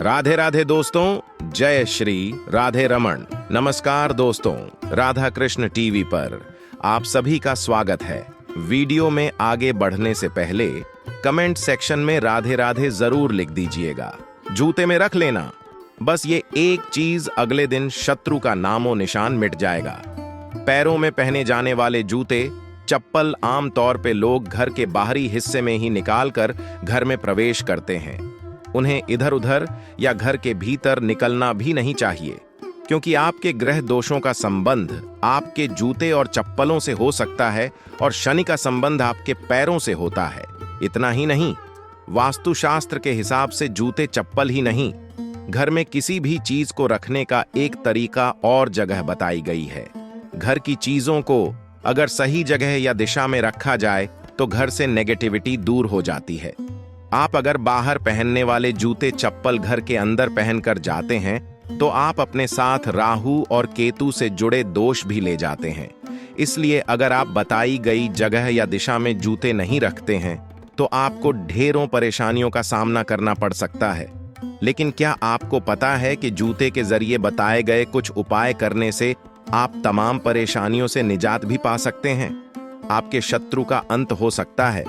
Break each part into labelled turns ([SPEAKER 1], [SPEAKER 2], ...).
[SPEAKER 1] राधे राधे दोस्तों, जय श्री राधे रमन। नमस्कार दोस्तों, राधा कृष्ण टीवी पर आप सभी का स्वागत है। वीडियो में आगे बढ़ने से पहले कमेंट सेक्शन में राधे राधे जरूर लिख दीजिएगा। जूते में रख लेना, बस ये एक चीज अगले दिन शत्रु का नामो निशान मिट जाएगा। पैरों में पहने जाने वाले जूते चप्पल आम तौर पे लोग घर के बाहरी हिस्से में ही निकालकर घर में प्रवेश करते हैं। उन्हें इधर उधर या घर के भीतर निकलना भी नहीं चाहिए, क्योंकि आपके ग्रह दोषों का संबंध आपके जूते और चप्पलों से हो सकता है और शनि का संबंध आपके पैरों से होता है। इतना ही नहीं, वास्तुशास्त्र के हिसाब से जूते चप्पल ही नहीं, घर में किसी भी चीज को रखने का एक तरीका और जगह बताई गई है। घर की चीजों को अगर सही जगह या दिशा में रखा जाए तो घर से नेगेटिविटी दूर हो जाती है। आप अगर बाहर पहनने वाले जूते चप्पल घर के अंदर पहनकर जाते हैं तो आप अपने साथ राहु और केतु से जुड़े दोष भी ले जाते हैं। इसलिए अगर आप बताई गई जगह या दिशा में जूते नहीं रखते हैं तो आपको ढेरों परेशानियों का सामना करना पड़ सकता है। लेकिन क्या आपको पता है कि जूते के जरिए बताए गए कुछ उपाय करने से आप तमाम परेशानियों से निजात भी पा सकते हैं? आपके शत्रु का अंत हो सकता है।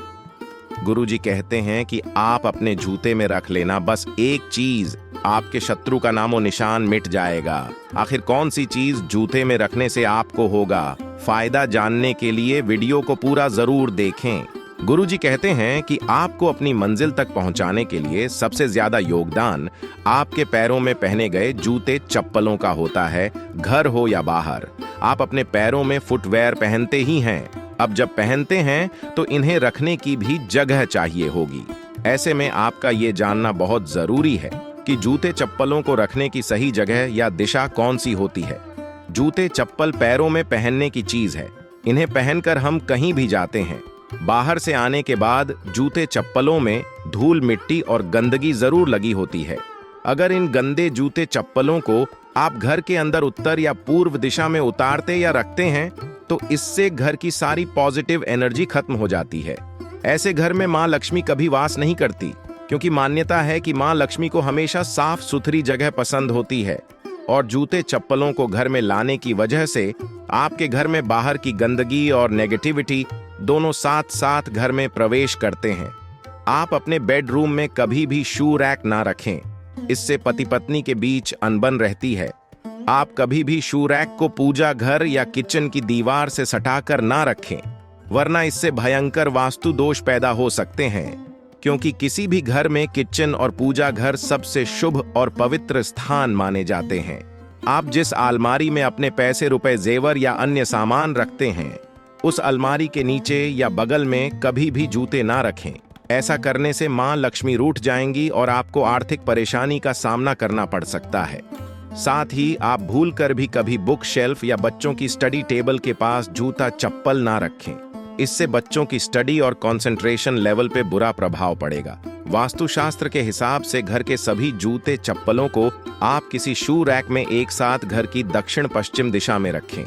[SPEAKER 1] गुरुजी कहते हैं कि आप अपने जूते में रख लेना बस एक चीज, आपके शत्रु का नामो निशान मिट जाएगा। आखिर कौन सी चीज जूते में रखने से आपको होगा? फायदा जानने के लिए वीडियो को पूरा जरूर देखें। गुरुजी कहते हैं कि आपको अपनी मंजिल तक पहुंचाने के लिए सबसे ज्यादा योगदान आपके पैरों में पहने गए जूते चप्पलों का होता है, घर हो या बाहर। आप अपने पैरों में फुटवेयर पहनते ही हैं। अब जब पहनते हैं तो इन्हें रखने की भी जगह चाहिए होगी। ऐसे में आपका ये जानना बहुत जरूरी है कि जूते चप्पलों को रखने की सही जगह या दिशा कौन सी होती है। जूते चप्पल पैरों में पहनने की चीज है। इन्हें पहनकर हम कहीं भी जाते हैं। बाहर से आने के बाद जूते चप्पलों में धूल मिट्टी और गंदगी जरूर लगी होती है। अगर इन गंदे जूते चप्पलों को आप घर के अंदर उत्तर या पूर्व दिशा में उतारते या रखते हैं तो इससे घर की सारी पॉजिटिव एनर्जी खत्म हो जाती है। ऐसे घर में मां लक्ष्मी कभी वास नहीं करती, क्योंकि मान्यता है कि मां लक्ष्मी को हमेशा साफ सुथरी जगह पसंद होती है। और जूते चप्पलों को घर में लाने की वजह से आपके घर में बाहर की गंदगी और नेगेटिविटी दोनों साथ साथ घर में प्रवेश करते हैं। आप अपने बेडरूम में कभी भी शू रैक ना रखें, इससे पति पत्नी के बीच अनबन रहती है। आप कभी भी शू रैक को पूजा घर या किचन की दीवार से सटाकर ना रखें, वरना इससे भयंकर वास्तु दोष पैदा हो सकते हैं। क्योंकि किसी भी घर में किचन और पूजा घर सबसे शुभ और पवित्र स्थान माने जाते हैं। आप जिस अलमारी में अपने पैसे, रुपए, जेवर या अन्य सामान रखते हैं, उस अलमारी के नीचे या बगल में कभी भी जूते ना रखें। ऐसा करने से मां लक्ष्मी रूठ जाएंगी और आपको आर्थिक परेशानी का सामना करना पड़ सकता है। साथ ही आप भूलकर भी कभी बुक शेल्फ या बच्चों की स्टडी टेबल के पास जूता चप्पल ना रखें। इससे बच्चों की स्टडी और कंसंट्रेशन लेवल पे बुरा प्रभाव पड़ेगा। वास्तुशास्त्र के हिसाब से घर के सभी जूते चप्पलों को आप किसी शू रैक में एक साथ घर की दक्षिण पश्चिम दिशा में रखें।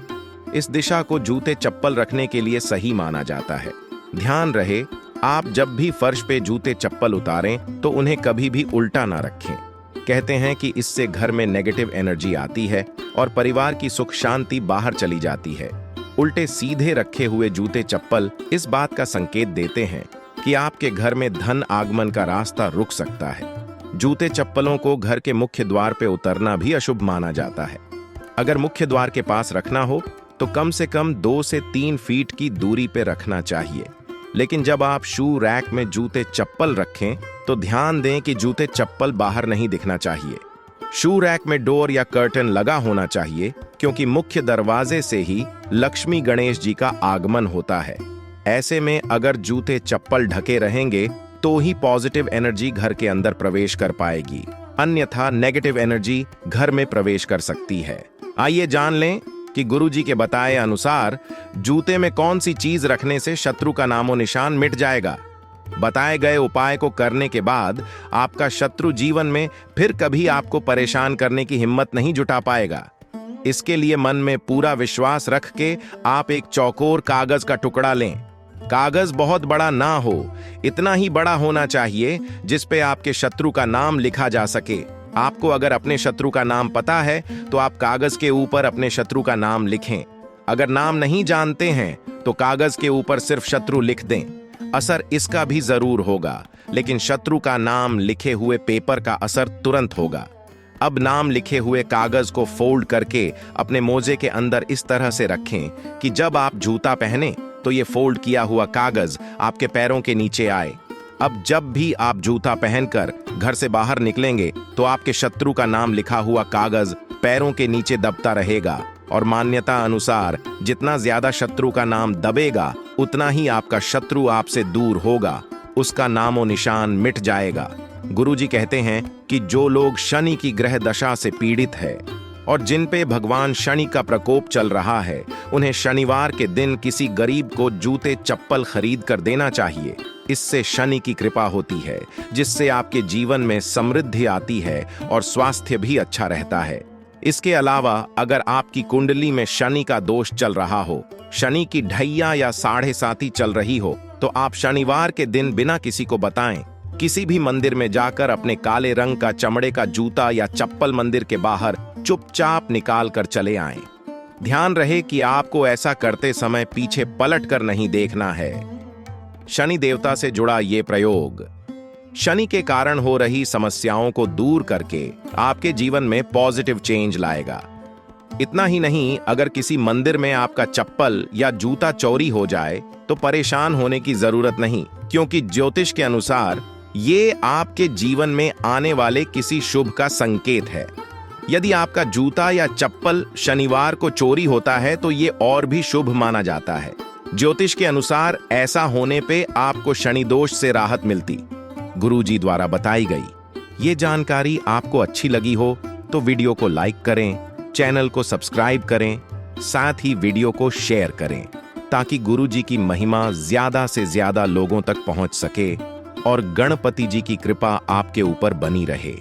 [SPEAKER 1] इस दिशा को जूते चप्पल रखने के लिए सही माना जाता है। ध्यान रहे, आप जब भी फर्श पे जूते चप्पल उतारें तो उन्हें कभी भी उल्टा ना रखें। कहते हैं कि इससे घर में नेगेटिव एनर्जी आती है और परिवार की सुख शांति बाहर चली जाती है। उल्टे सीधे रखे हुए जूते चप्पल इस बात का संकेत देते हैं कि आपके घर में धन आगमन का रास्ता रुक सकता है। जूते चप्पलों को घर के मुख्य द्वार पे उतरना भी अशुभ माना जाता है। अगर मुख्य द्वार के पास रखना हो तो कम से कम 2 से 3 फीट की दूरी पे रखना चाहिए। लेकिन जब आप शू रैक में जूते चप्पल रखें तो ध्यान दें कि जूते चप्पल बाहर नहीं दिखना चाहिए। शू रैक में डोर या कर्टन लगा होना चाहिए, क्योंकि मुख्य दरवाजे से ही लक्ष्मी गणेश जी का आगमन होता है। ऐसे में अगर जूते चप्पल ढके रहेंगे तो ही पॉजिटिव एनर्जी घर के अंदर प्रवेश कर पाएगी, अन्यथा नेगेटिव एनर्जी घर में प्रवेश कर सकती है। आइए जान लें कि गुरुजी के बताए अनुसार जूते में कौन सी चीज रखने से शत्रु का नामो निशान मिट जाएगा। बताए गए उपाय को करने के बाद आपका शत्रु जीवन में फिर कभी आपको परेशान करने की हिम्मत नहीं जुटा पाएगा। इसके लिए मन में पूरा विश्वास रख के आप एक चौकोर कागज का टुकड़ा लें। कागज बहुत बड़ा ना हो, इतना ही बड़ा होना चाहिए जिस पे आपके शत्रु का नाम लिखा जा सके। आपको अगर अपने शत्रु का नाम पता है तो आप कागज के ऊपर अपने शत्रु का नाम लिखें। अगर नाम नहीं जानते हैं तो कागज के ऊपर सिर्फ शत्रु लिख दें। असर इसका भी जरूर होगा, लेकिन शत्रु का नाम लिखे हुए पेपर का असर तुरंत होगा। अब नाम लिखे हुए कागज को फोल्ड करके अपने मोजे के अंदर इस तरह से रखें कि जब आप जूता पहने तो ये फोल्ड किया हुआ कागज आपके पैरों के नीचे आए। अब जब भी आप जूता पहनकर घर से बाहर निकलेंगे तो आपके शत्रु का नाम लिखा हुआ कागज पैरों के नीचे दबता रहेगा, और मान्यता अनुसार जितना ज्यादा शत्रु का नाम दबेगा उतना ही आपका शत्रु आपसे दूर होगा, उसका नामो निशान मिट जाएगा। गुरुजी कहते हैं कि जो लोग शनि की ग्रह दशा से पीड़ित है और जिन पे भगवान शनि का प्रकोप चल रहा है, उन्हें शनिवार के दिन किसी गरीब को जूते चप्पल खरीद कर देना चाहिए। इससे शनि की कृपा होती है, जिससे आपके जीवन में समृद्धि आती है और स्वास्थ्य भी अच्छा रहता है। इसके अलावा अगर आपकी कुंडली में शनि का दोष चल रहा हो, शनि की ढैया या 7.5 चल रही हो, तो आप शनिवार के दिन बिना किसी को बताएं किसी भी मंदिर में जाकर अपने काले रंग का चमड़े का जूता या चप्पल मंदिर के बाहर चुपचाप निकाल कर चले आएं। ध्यान रहे कि आपको ऐसा करते समय पीछे पलट कर नहीं देखना है। शनि देवता से जुड़ा ये प्रयोग शनि के कारण हो रही समस्याओं को दूर करके आपके जीवन में पॉजिटिव चेंज लाएगा। इतना ही नहीं, अगर किसी मंदिर में आपका चप्पल या जूता चोरी हो जाए तो परेशान होने की जरूरत नहीं, क्योंकि ज्योतिष के अनुसार ये आपके जीवन में आने वाले किसी शुभ का संकेत है। यदि आपका जूता या चप्पल शनिवार को चोरी होता है तो ये और भी शुभ माना जाता है। ज्योतिष के अनुसार ऐसा होने पे आपको शनि दोष से राहत मिलती। गुरुजी द्वारा बताई गई ये जानकारी आपको अच्छी लगी हो तो वीडियो को लाइक करें, चैनल को सब्सक्राइब करें, साथ ही वीडियो को शेयर करें ताकि गुरुजी की महिमा ज्यादा से ज्यादा लोगों तक पहुंच सके और गणपति जी की कृपा आपके ऊपर बनी रहे।